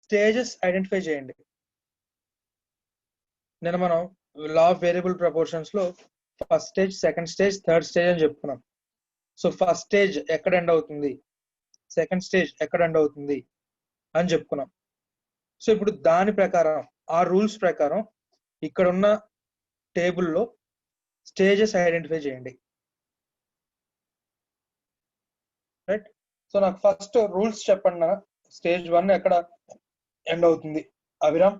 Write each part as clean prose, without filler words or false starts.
Stages identify చేయండి. నేను మనం లా ఆఫ్ వేరియబుల్ ప్రపోర్షన్స్ లో first stage, second stage, third stage అని చెప్పుకున్నాం. సో ఫస్ట్ స్టేజ్ ఎక్కడ ఎండ్ అవుతుంది, సెకండ్ స్టేజ్ ఎక్కడ ఎండ్ అవుతుంది అని చెప్పుకున్నాం. సో ఇప్పుడు దాని ప్రకారం, ఆ రూల్స్ ప్రకారం ఇక్కడ ఉన్న టేబుల్లో స్టేజెస్ ఐడెంటిఫై చేయండి. రైట్. సో నాకు ఫస్ట్ రూల్స్ చెప్పండి నా. స్టేజ్ 1 ఎక్కడ ఎండ్ అవుతుంది అభిరామ్?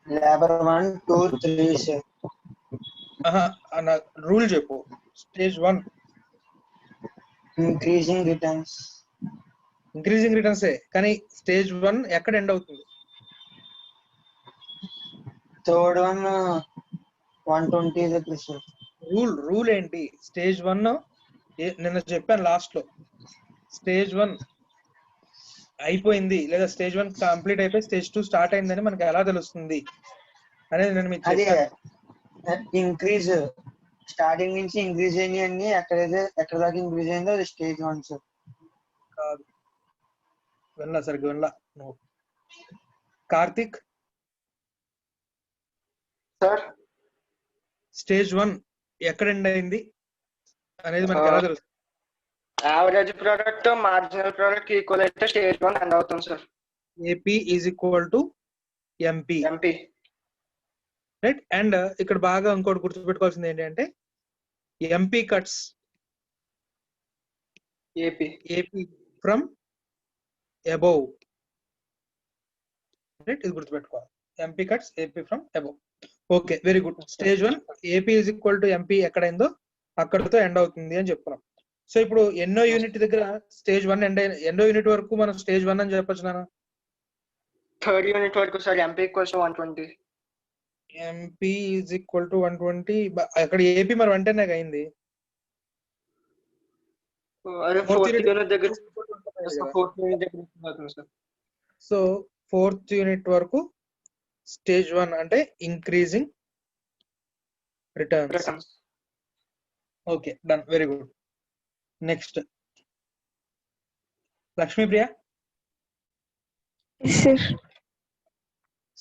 Labour 1 2 3 sir. రూల్ చెప్పు. Stage 1 increasing returns. Increasing returns, కానీ స్టేజ్ 1 ఎక్కడ ఎండ్ అవుతుంది? థర్డ్ వన్ 120 దగ్గర సార్. రూల్ ఏంటి? స్టేజ్ 1 నిన్న చెప్పాను లాస్ట్ లో, స్టేజ్ 1 అయిపోయింది లేదా స్టేజ్ 1 కంప్లీట్ అయిపోయి స్టేజ్ 2 స్టార్ట్ అయిందని మనకి ఎలా తెలుస్తుంది అనేది నేను మీకు చెప్పాను. ఇంక్రీజ్ స్టార్టింగ్ నుంచి ఇంక్రీజ్ అయ్యి ఎక్కడ దాకా ఇంక్రీజ్ అయిందో అది స్టేజ్ 1 సార్. కాదు, వెళ్ళా సరిగ్గా వెళ్ళా నువ్వు. కార్తిక్ సార్, స్టేజ్ 1 ఎక్కడ ఎండ్ అయింది అనేది మనకి ఎలా తెలుస్తుంది? Average product marginal product equal అయితే స్టేజ్ 1 ఎండ్ అవుతుంది sir. AP is equal to MP. Right. And ఇక్కడ బాగా ఇంకోటి గుర్తుపెట్టుకోవాల్సింది ఏంటంటే MP cuts AP from above. Right, ఇది గుర్తుపెట్టుకోవాలి. MP cuts AP from above. Okay, very good. Stage 1 AP is equal to MP ఎక్కడైందో అక్కడితో ఎండ్ అవుతుంది అని చెప్పుకున్నాం. సో ఇప్పుడు ఎన్నో యూనిట్ దగ్గర స్టేజ్ 1 ఎండ్ అయిన, ఎన్నో యూనిట్ వరకు మనం స్టేజ్ 1 అని చెప్పొచ్చు నాన్న? థర్డ్ యూనిట్ వరకు sir. MP equals to 120. MP is equal to 120. అక్కడ ఏపీ మరి 110 అయింది. ఫోర్త్ యూనిట్ దగ్గర సార్. సో ఫోర్త్ యూనిట్ వరకు స్టేజ్ 1 అంటే increasing returns. Okay, done, very good. Next Lakshmipriya.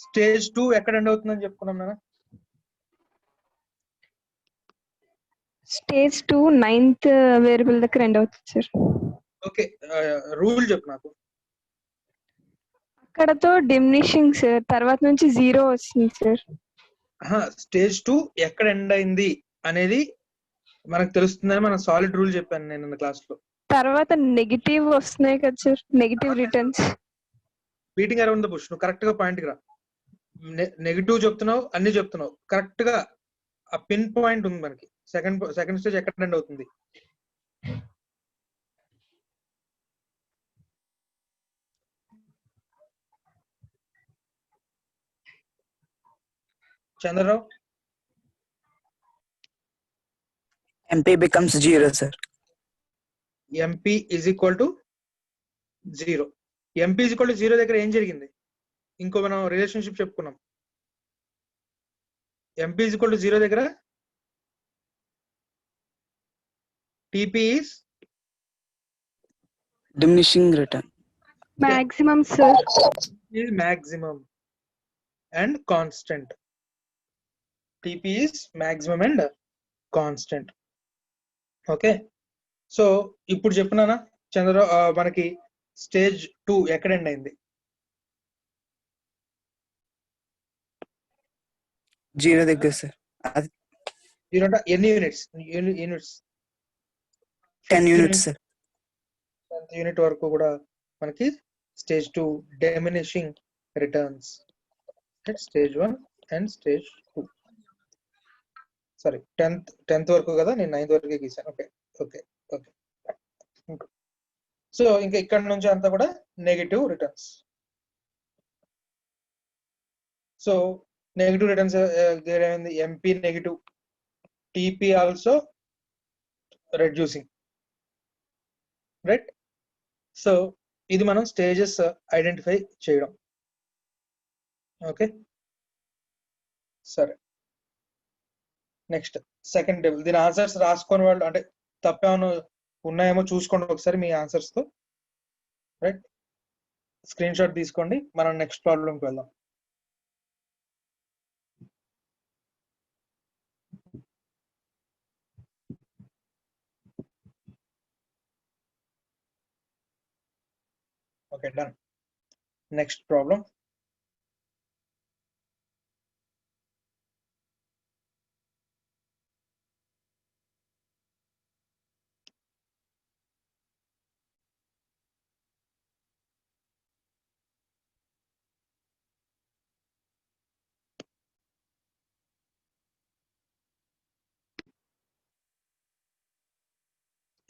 Stage 2 ఎక్కడ ఎండ్ అవుతుందని చెప్పుకున్నాం నాన్న? స్టేజ్ 2 9th వేరియబుల్ దగ్గర ఎండ్ అవుతుంది సార్. ఓకే, రూల్ చెప్పు నాకు. అక్కడతో డిమినిషింగ్ సార్, తర్వాత నుంచి 0 వచ్చింది సార్. స్టేజ్ 2 ఎక్కడ ఎండ్ అయింది అనేది మనకు తెలుస్తుందని మన సాలిడ్ రూల్ చెప్పాను నేను క్లాస్ లో. తర్వాత నెగిటివ్ వస్తున్నాయి కదా sir, negative returns. Beating around the bush. నువ్వు కరెక్ట్ గా పాయింట్ కి రా. నెగిటివ్ చెప్తున్నావు, అన్ని చెప్తున్నావు కరెక్ట్ గా. ఆ పిన్ పాయింట్ ఉంది మనకి. సెకండ్ స్టేజ్ ఎక్కడ ఎండ్ అవుతుంది? Chandra Rao. MP becomes 0 sir. MP is equal to 0. MP is equal to 0 దగ్గర ఏం జరిగింది? ఇంకో మనం రిలేషన్షిప్ చెప్పుకున్నాం. MP is equal to 0 దగ్గర TP is diminishing return. Maximum sir. Is maximum and constant. TP is maximum and constant. Okay, so ఇప్పుడు చెప్పున్నానా చంద్ర, మనకి stage 2 ఎక్కడ ఎండ్ అయింది? 0 దగ్గర సార్. 0 అంటే ఎన్ని units? 10 units sir. 10th unit వరకు కూడా మనకి stage 2 diminishing returns. Stage 1 and stage 2. Sorry, 10th వరకు కదా, నేను 9th వరకే గీసాను. Okay okay okay. సో ఇంకా ఇక్కడ నుంచి అంతా కూడా negative returns. So negative returns ఏమైంది? MP negative, TP also reducing. Right. So ఇది మనం స్టేజెస్ ఐడెంటిఫై చేయడం. ఓకే, సరే. Next second table. దీని ఆన్సర్స్ రాసుకొని వాళ్ళు, అంటే తప్పేమో ఉన్నాయేమో చూసుకోండి ఒకసారి మీ ఆన్సర్స్ తో. రైట్, స్క్రీన్ షాట్ తీసుకోండి, మనం నెక్స్ట్ ప్రాబ్లంకి వెళ్దాం. Okay, done. Next problem.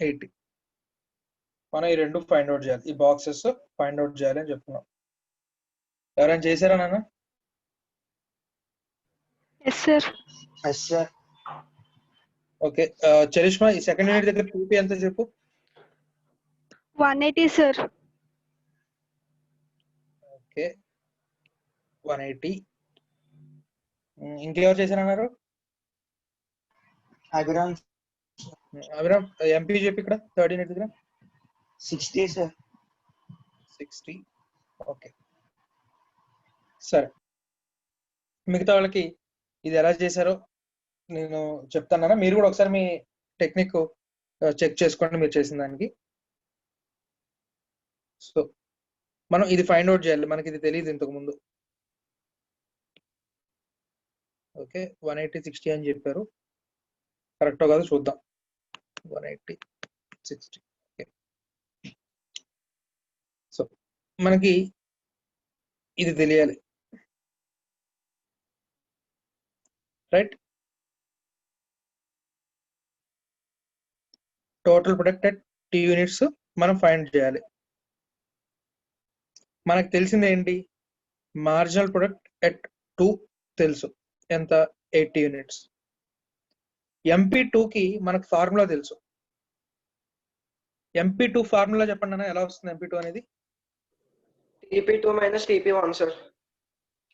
Eighty. మనం ఈ రెండు ఫైండ్ అవుట్ చేయాలి, ఈ బాక్సెస్ ఫైండ్ అవుట్ చేయాలి అని చెప్తున్నాం. ఎవరైనా చేశారా నాన్న? Yes sir. Yes sir. Okay, Charishma ఈ సెకండ్ యూనిట్ దగ్గర టీపీ ఎంత చెప్పు. 180 సార్. ఓకే, 180. ఇంకెవరు చేశారన్నారు? అభిరామ్ అభిరామ్ ఎంపీ చెప్పి ఇక్కడ థర్డ్ యూనిట్ దగ్గర 60 సార్. 60. ఓకే, సరే. మిగతా వాళ్ళకి ఇది ఎలా చేశారో నేను చెప్తాను, మీరు కూడా ఒకసారి మీ టెక్నిక్ చెక్ చేసుకోండి మీరు చేసిన దానికి. సో మనం ఇది ఫైండ్ అవుట్ చేయాలి, మనకి ఇది తెలియదు ఇంతకు ముందు. ఓకే, 180 60 అని చెప్పారు, కరెక్టో కాదు చూద్దాం. 180 60. ఓకే, సో మనకి ఇది తెలియాలి, right. Total product T units మనం ఫైండ్ చేయాలి. మనకు తెలిసింది ఏంటి? మార్జినల్ ప్రొడక్ట్ ఎట్ 2 తెలుసు, ఎంత? 80 యూనిట్స్. MP2కి మనకు ఫార్ములా తెలుసు. MP2 ఫార్ములా చెప్పండి అన్న, ఎలా వస్తుంది MP2 అనేది? TP2 minus TP1 sir.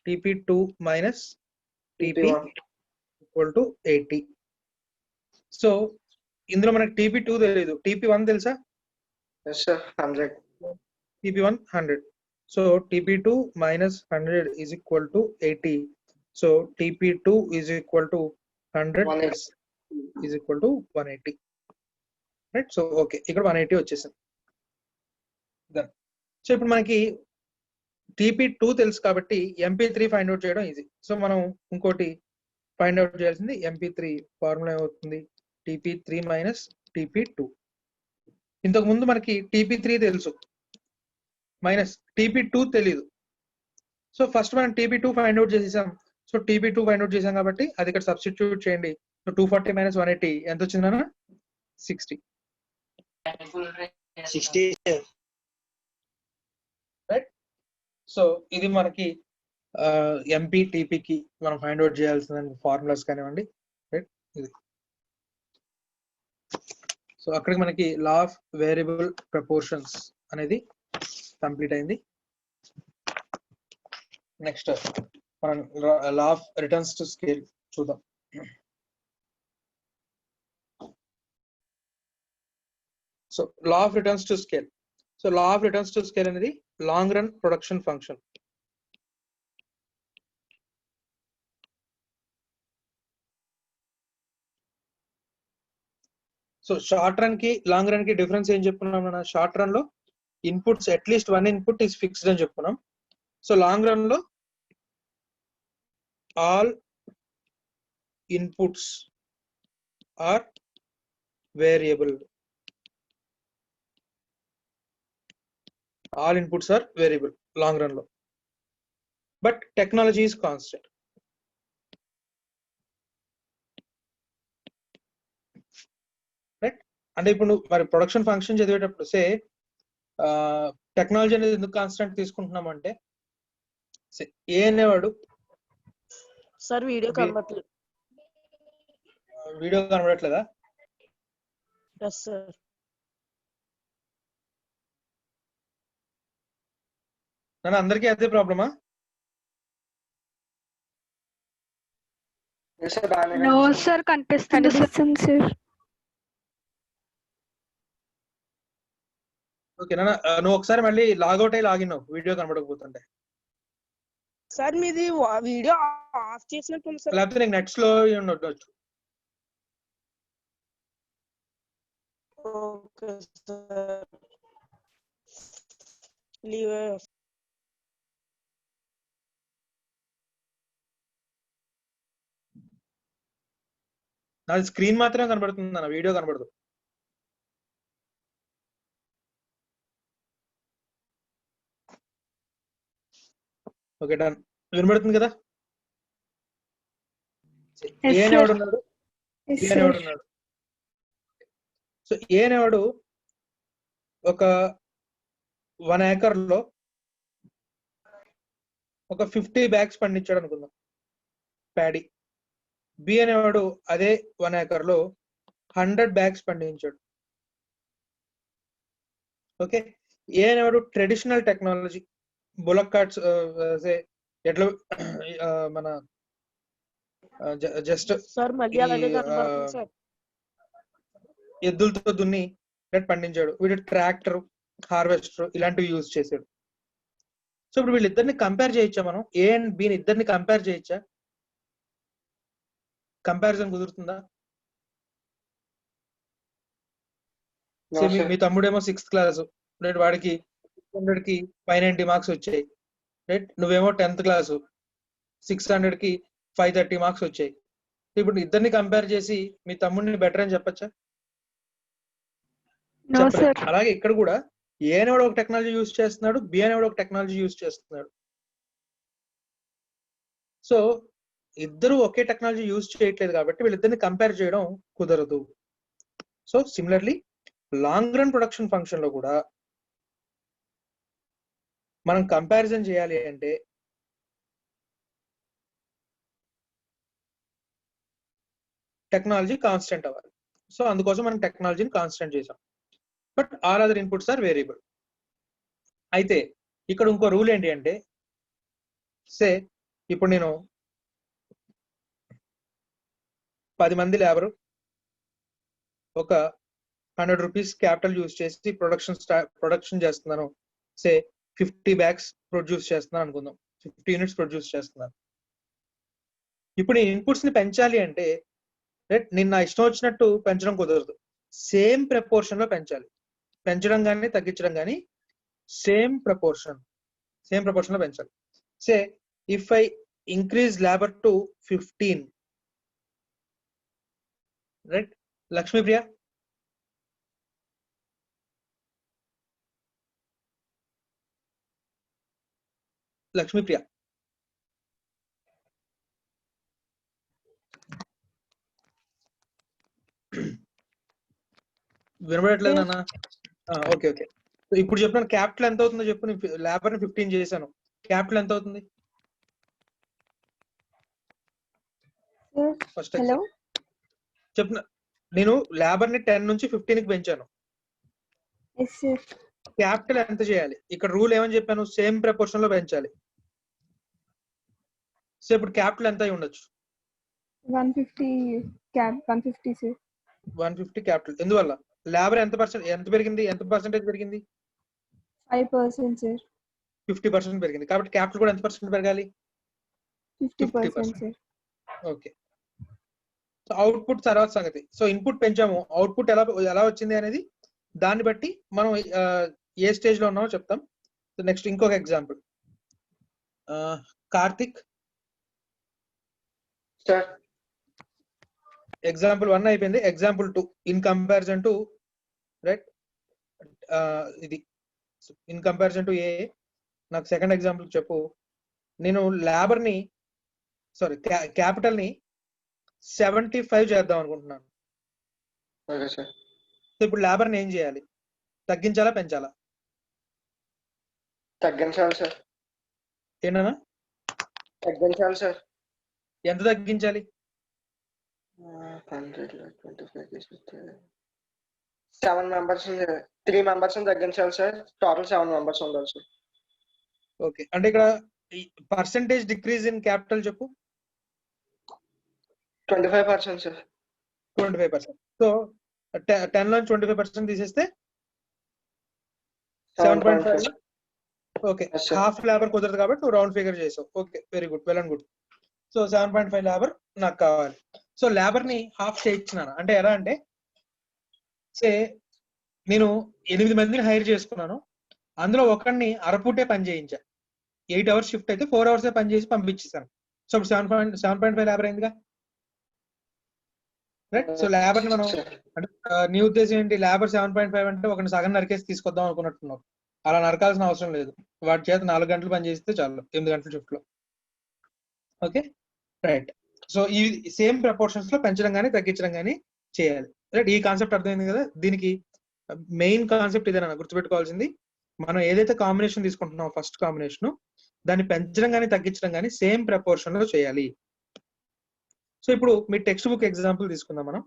TP2 minus TP equal to 80. So ఇందులో మనకి TP2 తెలియదు, TP1 తెలుసా? Yes sir, 100. TP1 100. So TP2 minus 100 is equal to 80. So TP2 is equal to 100 plus is equal to 180. Right. So okay, ఇక్కడ 180 వచ్చేసింది. Then so ఇప్పుడు మనకి TP2 తెలుసు కాబట్టి MP3 ఫైండ్ అవుట్ చేయడం ఈజీ. సో మనం ఇంకోటి ఫైండ్ అవుట్ చేయాల్సింది MP3. ఫార్ములా ఏమవుతుంది? TP3 minus TP2. ఇంతకు ముందు మనకి TP3 తెలుసు, మైనస్ TP2 తెలీదు. సో ఫస్ట్ మనం TP2 ఫైండ్ అవుట్ చేసేసాం. సో TP2 ఫైండ్ అవుట్ చేసాం కాబట్టి అది ఇక్కడ సబ్స్టిట్యూట్ చేయండి. సో 240 మైనస్ 180 ఎంత వచ్చిందన్న? 60. 60 సార్. రైట్. సో ఇది మనకి ఎంపీ టీపీకి మనం ఫైండ్ అవుట్ చేయాల్సిన ఫార్ములాస్ కానివ్వండి, రైట్. ఇది సో అక్కడికి మనకి లా ఆఫ్ వేరియబుల్ ప్రపోర్షన్స్ అనేది కంప్లీట్ అయింది. నెక్స్ట్ మనం law of returns to scale చూద్దాం. So law of returns to scale. So law of returns to scale అనేది long run production function. So short run కి long run కి difference ఏం చెప్పుకున్నాం మన? షార్ట్ రన్ లో inputs at least 1 input is fixed అని చెప్పుకున్నాం. సో లాంగ్ రన్ లో all inputs are variable. All inputs are variable long run లో, but technology is constant. Right. అంటే ఇప్పుడు మరి ప్రొడక్షన్ ఫంక్షన్ చదివేటప్పుడు సే టెక్నాలజీ అనేది ఎందుకు కాన్స్టెంట్ తీసుకుంటున్నాం అంటే, ఏ అనేవాడు సార్ వీడియో కనబడట్లేదు. వీడియో కనబడట్లేదా? Yes sir. నన్ను అందరికీ అదే ప్రాబ్లమా? ఎస్ సార్, బాగానే నో కనిపిస్తుంది. సార్, కనిపిస్తుంది సార్. ఓకేనా? నువ్వు ఒకసారి మళ్ళీ లాగౌట్ అయ్యి లాగిన్ అవ్వు వీడియో కనబడకపోతుంటే, సార్ మీది వీడియో ఆఫ్ చేసినట్టుంది సార్. లేకపోతే నీకు నెట్ స్లో ఉండొచ్చు. Okay sir. లీవ్. నాది స్క్రీన్ మాత్రమే కనబడుతుంది అన్న, వీడియో కనబడదు. Okay done. వినబడుతుంది కదా? Yes, ఏ sir. అనేవాడున్నాడు? Yes, ఏ sir. అనేవాడున్నాడు? సో ఏ అనేవాడు ఒక 1 acre లో ఒక 50 bags పండించాడు అనుకుందాం ప్యాడీ. బి అనేవాడు అదే 1 acre లో 100 bags పండించాడు. ఓకే. ఏ అనేవాడు ట్రెడిషనల్ టెక్నాలజీ, బులక్ కార్ట్స్, ఎట్లా మన జస్ట్ సార్ మళ్ళీ అలాగే కనబడుతుంది సార్. ఎద్దులతో దున్ని పండించాడు. వీడు ట్రాక్టర్, హార్వెస్టర్ ఇలాంటివి యూజ్ చేశాడు. సో ఇప్పుడు వీళ్ళిద్దరిని కంపేర్ చేయొచ్చా మనం? ఏ అండ్ బిని ఇద్దరిని కంపేర్ చేయొచ్చా? కంపారిజన్ కుదురుతుందా? No, sir. మీ తమ్ముడేమో 6th క్లాస్, రైట్, వాడికి 600 కి 590 మార్క్స్ వచ్చాయి, రైట్. నువ్వేమో 10th క్లాస్, 600 కి 530 మార్క్స్ వచ్చాయి. ఇప్పుడు ఇద్దరిని కంపేర్ చేసి మీ తమ్ముడిని బెటర్ అని చెప్పచ్చా? No, sir. అలాగే ఇక్కడ కూడా ఏ అనేవాడు ఒక టెక్నాలజీ యూజ్ చేస్తున్నాడు, బి అనేవాడు ఒక టెక్నాలజీ యూజ్ చేస్తున్నాడు. సో ఇద్దరు ఒకే టెక్నాలజీ యూజ్ చేయట్లేదు కాబట్టి వీళ్ళిద్దరిని కంపేర్ చేయడం కుదరదు. So similarly long run production function లో కూడా మనం కంపారిజన్ చేయాలి అంటే టెక్నాలజీ కాన్స్టెంట్ అవ్వాలి. సో అందుకోసం మనం టెక్నాలజీని కాన్స్టెంట్ చేసాం. But all other inputs are variable. అయితే ఇక్కడ ఇంకో రూల్ ఏంటి అంటే, సే ఇప్పుడు నేను 10 మంది లేబర్ ఒక 100 రూపీస్ క్యాపిటల్ యూజ్ చేసి ప్రొడక్షన్ చేస్తున్నాను. సే 50 bags ప్రొడ్యూస్ చేస్తున్నాను అనుకుందాం, 50 యూనిట్స్ ప్రొడ్యూస్ చేస్తున్నాను. ఇప్పుడు ఈ ఇన్పుట్స్ ని పెంచాలి అంటే నిన్న ఇష్టం వచ్చినట్టు పెంచడం కుదరదు. సేమ్ ప్రపోర్షన్ లో పెంచాలి. పెంచడం కానీ తగ్గించడం కానీ సేమ్ ప్రపోర్షన్ లో పెంచాలి. Say if I increase labour to 15, right. Lakshmipriya, Lakshmipriya వినబడట్లేదు నాన్న? Okay okay. ఇప్పుడు చెప్పిన క్యాపిటల్ ఎంత అవుతుందో చెప్పు. లేబర్ ని 15 చేశాను, క్యాపిటల్ ఎంత అవుతుంది? First Hello. చెప్పిన నేను లేబర్ ని 10 నుంచి 15 కి పెంచాను. Yes, sir. క్యాపిటల్ ఎంత చేయాలి? ఇక్కడ రూల్ ఏమని చెప్పాను? సేమ్ ప్రపోర్షన్ లో పెంచాలి. సో ఇప్పుడు క్యాపిటల్ ఎంత అయి ఉండొచ్చు? 150 150, sir. 150 క్యాపిటల్. ఎందువల్ల? లేబర్ ఎంత పెరిగింది? ఎంత పర్సెంటేజ్ పెరిగింది? 5%, sir. 50% పెరిగింది. కాబట్టి క్యాపిటల్ కూడా ఎంత పర్సెంట్ పెరగాలి? 50%, sir. ఓకే. సో అవుట్పుట్ తర్వాత సంగతి. సో ఇన్పుట్ పెంచాము, అవుట్పుట్ ఎలా వచ్చింది అనేది దాన్ని బట్టి మనం ఏ స్టేజ్ లో ఉన్నామో చెప్తాం. సో నెక్స్ట్ ఇంకొక ఎగ్జాంపుల్. కార్తిక్, సార్ ఎగ్జాంపుల్ 1 అయిపోయింది. Example 2 in comparison to, right, ఇది ఇన్ కంపారిజన్ టు ఏ. నాకు సెకండ్ ఎగ్జాంపుల్ చెప్పు. నేను లేబర్ ని క్యాపిటల్ ని 75 చేద్దాం అనుకుంటున్నాను. Okay sir. సో ఇప్పుడు లేబర్ ని ఏం చేయాలి? తగ్గించాలా పెంచాలా? తగ్గించాలి సార్. ఏంటన్నా? తగ్గించాలి సార్. ఎంత తగ్గించాలి? 7 మెంబర్స్, 3 మెంబర్స్ తగ్గించాలి సార్. టోటల్ 7 మెంబర్స్ ఉండాలి సార్. ఓకే. అంటే ఇక్కడ పర్సెంటేజ్ డిక్రీజ్ ఇన్ క్యాపిటల్ చెప్పు. 25% సార్. 25%. సో 10 లో 25% తీసేస్తే 7.5. Okay, Yes, sir. Half labour కుదరదు కాబట్టి నువ్వు రౌండ్ ఫిగర్ చేసావు. Okay, very good, well and good. So 7.5 labour నాకు కావాలి. సో లేబర్ ని హాఫ్ చేయించినాను అంటే ఎలా అంటే, సే నేను 8 మందిని హైర్ చేసుకున్నాను, అందులో ఒకరిని అరపూటే పని చేయించా. 8 అవర్స్ షిఫ్ట్ అయితే 4 అవర్సే పని చేసి పంపించేసాను. సో ఇప్పుడు 7.5 లేబర్ అయిందిగా, రైట్? సో లేబర్ ని మనం అంటే నీ ఉద్దేశం ఏంటి, లేబర్ 7.5 అంటే ఒకరిని సగం నరికేసి తీసుకొద్దాం అనుకున్నట్టున్నావు. అలా నరకాల్సిన అవసరం లేదు, వాటి చేత 4 గంటలు పని చేస్తే చాలు 8 గంటల షిఫ్ట్ లో. Okay, right. సో ఈ సేమ్ ప్రపోర్షన్స్ లో పెంచడం కానీ తగ్గించడం కానీ చేయాలి, రైట్? ఈ కాన్సెప్ట్ అర్థమైంది కదా. దీనికి మెయిన్ కాన్సెప్ట్ ఇదేనా గుర్తుపెట్టుకోవాల్సింది. మనం ఏదైతే కాంబినేషన్ తీసుకుంటున్నాం ఫస్ట్ కాంబినేషన్, దాన్ని పెంచడం కానీ తగ్గించడం కానీ సేమ్ ప్రపోర్షన్ లో చేయాలి. సో ఇప్పుడు మీ టెక్స్ట్ బుక్ ఎగ్జాంపుల్ తీసుకుందాం మనం.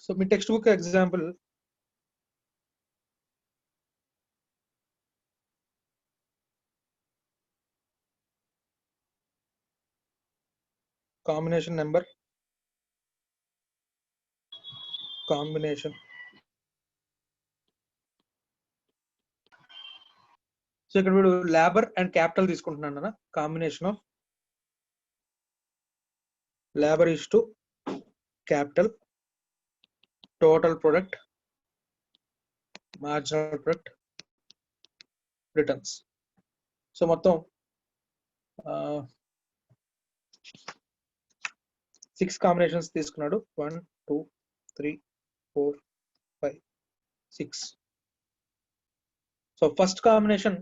సో మీ text book example combination number, combination. So ఇక్కడ వీడు లేబర్ అండ్ క్యాపిటల్ తీసుకుంటున్నాను అన్న. Combination of labour is to capital, total product, marginal product, returns. So మొత్తం 6 కాంబినేషన్స్ తీసుకున్నాడు. 1 2 3 4 5 6. So first combination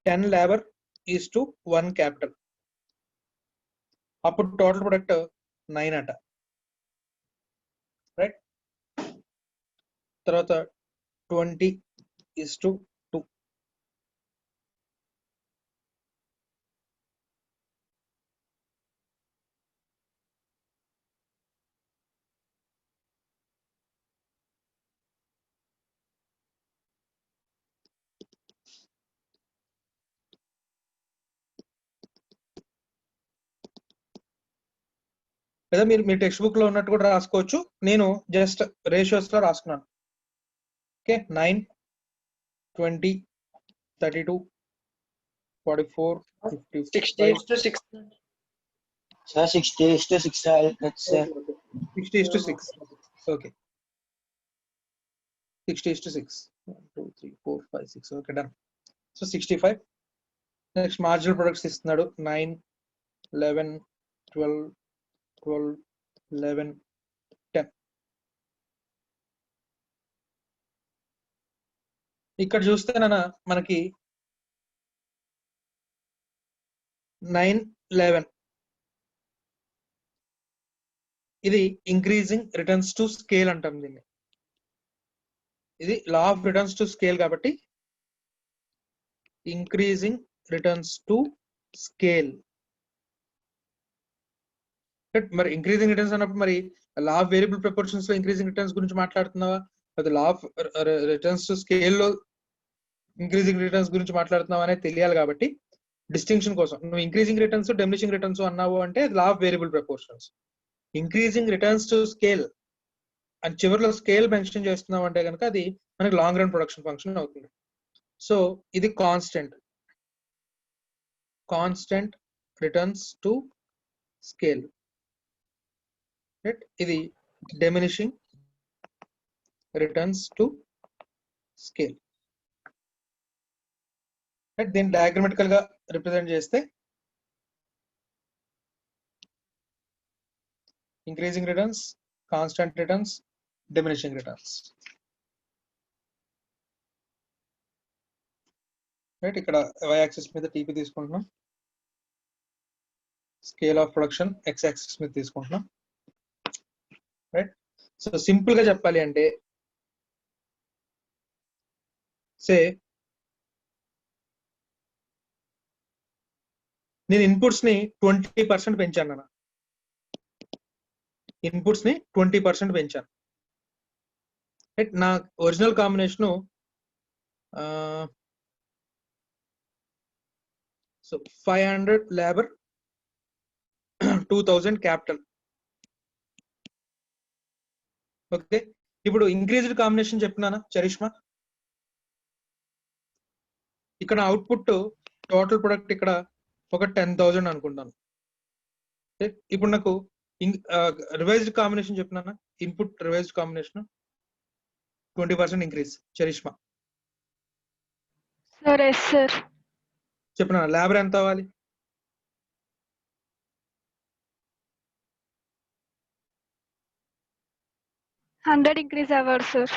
10 labour is to 1 capital, అప్పుడు total product 9 అట, right? తర్వాత 20 is to 2, లేదా మీరు మీ టెక్స్ట్ బుక్ లో ఉన్నట్టు కూడా రాసుకోవచ్చు. నేను జస్ట్ రేషియోస్ లో రాసుకున్నాను. Okay, 9 20 32 44 60 55 to 6. Sir, 60:6 that's 60:6. Okay, 60:6. 1 2 3 4 5 6. Okay, done. So 65. Next marginal products ఇస్తున్నాడు. 9 11 12 12 11 10. ఇక్కడ చూస్తేనా మనకి 9 11 ఇది ఇంక్రీజింగ్ రిటర్న్స్ టు స్కేల్ అంటాం దీన్ని. ఇది లా ఆఫ్ రిటర్న్స్ టు స్కేల్ కాబట్టి ఇంక్రీజింగ్ రిటర్న్స్ టు స్కేల్. మరి ఇంక్రీజింగ్ రిటర్న్స్ అన్నప్పుడు మరి లా ఆఫ్ వేరియబుల్ ప్రపోర్షన్స్ లో ఇంక్రీజింగ్ రిటర్న్స్ గురించి మాట్లాడుతున్నావా, అది లా ఆఫ్ రిటర్న్స్ టు స్కేల్ లో ఇంక్రీజింగ్ రిటర్న్స్ గురించి మాట్లాడుతున్నావా అనేది తెలియాలి. కాబట్టి డిస్టింక్షన్ కోసం నువ్వు ఇంక్రీజింగ్ రిటర్న్స్ డిమినిషింగ్ రిటర్న్స్ అన్నావు అంటే law of variable proportions. Increasing returns to scale అని చివరిలో స్కేల్ మెన్షన్ చేస్తున్నావు అంటే కనుక అది మనకి లాంగ్ రన్ ప్రొడక్షన్ ఫంక్షన్ అవుతుంది. సో ఇది constant returns to scale, right? ఇది diminishing returns to scale, right? దీన్ని డయాగ్రమాటికల్ గా రిప్రజెంట్ చేస్తే increasing returns, constant returns, diminishing returns, right? ఇక్కడ y యాక్సిస్ మీద టీపీ తీసుకుంటున్నాం, scale of production x axis మీద తీసుకుంటున్నాం, రైట్? సో సింపుల్ గా చెప్పాలి అంటే సే నేను ఇన్పుట్స్ ని 20% పెంచాను అన్న, ఇన్పుట్స్ ని 20% పెంచాను, రైట్? నా original combination so 500 labour 2000 capital. Okay, ఇప్పుడు ఇంక్రీజ్డ్ కాంబినేషన్ చెప్పినానా చరిష్మా? ఇక్కడ అవుట్పుట్ టోటల్ ప్రొడక్ట్ ఇక్కడ ఒక 10,000 అనుకుంటాను. ఇప్పుడు నాకు రివైజ్డ్ కాంబినేషన్ చెప్పినానా? Input revised combination 20% increase. Charishma sir yes sir. చెప్పినా లేబర్ ఎంత అవ్వాలి? హండ్రెడ్ ఇంక్రీజ్ అవ్వరు సార్.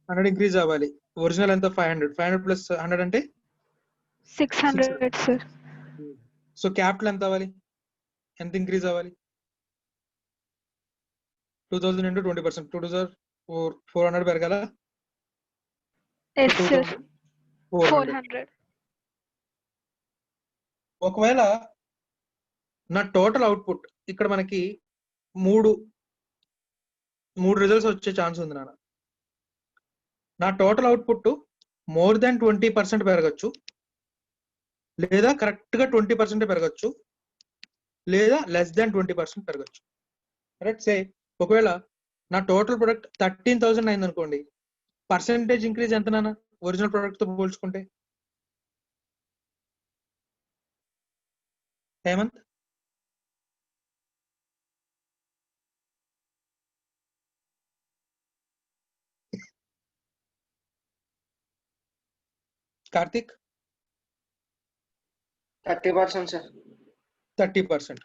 100 ఇంక్రీజ్ అవ్వాలి. ఒరిజినల్ ఎంత? 500. 500 ప్లస్ 100 అంటే 600 సార్. సో క్యాపిటల్ ఎంత అవ్వాలి? ఎంత ఇంక్రీజ్ అవ్వాలి? 2000 into 20%. 2400 పెరగాల. Yes sir. 400. 400. ఒకవేళ నా టోటల్ అవుట్పుట్ ఇక్కడ మనకి మూడు రిజల్ట్స్ వచ్చే ఛాన్స్ ఉంది నాన్న. నా టోటల్ అవుట్పుట్ మోర్ దాన్ 20% పెరగచ్చు, లేదా కరెక్ట్ గా 20% పెరగచ్చు, లేదా లెస్ దాన్ 20% పెరగచ్చు. కరెక్ట్ సే ఒకవేళ నా టోటల్ ప్రొడక్ట్ 13,000 అయింది అనుకోండి, పర్సెంటేజ్ ఇంక్రీజ్ ఎంత నాన్న ఒరిజినల్ ప్రొడక్ట్ తో పోల్చుకుంటే? హేమంత్ కార్తిక్ 30% సార్. 30%.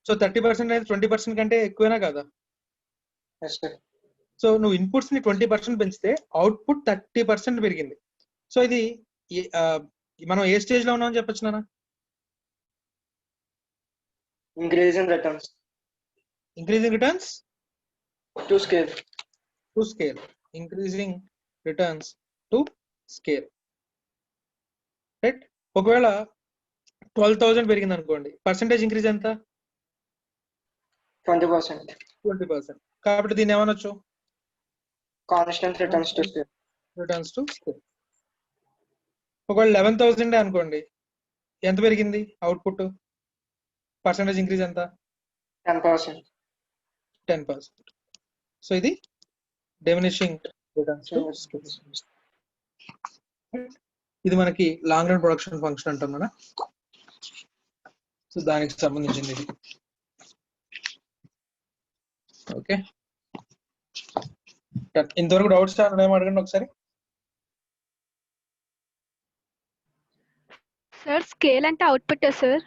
సో 30% అనేది 20% కంటే ఎక్కువేనా కదా? Yes sir. సో నువ్వు ఇన్పుట్స్ ని 20% పెంచితే అవుట్పుట్ 30% పెరిగింది. సో ఇది మనం ఏ స్టేజ్ లో ఉన్నామని చెప్పొచ్చు నాన్న? Increase in returns increasing returns to scale. To scale. Increasing returns to scale. Right. ఒకవేళ 12,000 పెరిగింది అనుకోండి, పర్సెంటేజ్ ఇంక్రీజ్ ఎంత? 20%. 20%. కాబట్టి దీన్ని ఏమనొచ్చు? Constant returns to scale. Returns to scale. ఒకవేళ 11,000 అనుకోండి, ఎంత పెరిగింది అవుట్పుట్? పర్సెంటేజ్ ఇంక్రీజ్ ఎంత? 10%. 10%. సో ఇది డిమినిషింగ్ రిటర్న్స్ టు స్కేల్. ఇది మనకి లాంగ్ రన్ ప్రొడక్షన్ ఫంక్షన్ అంటాం కదా, సో దానికి సంబంధించింది ఇది. ఓకే, ఇంతవరకు డౌట్స్ ఏమో అడగండి ఒకసారి. సార్ స్కేల్ అంటే అవుట్పుట్ సార్.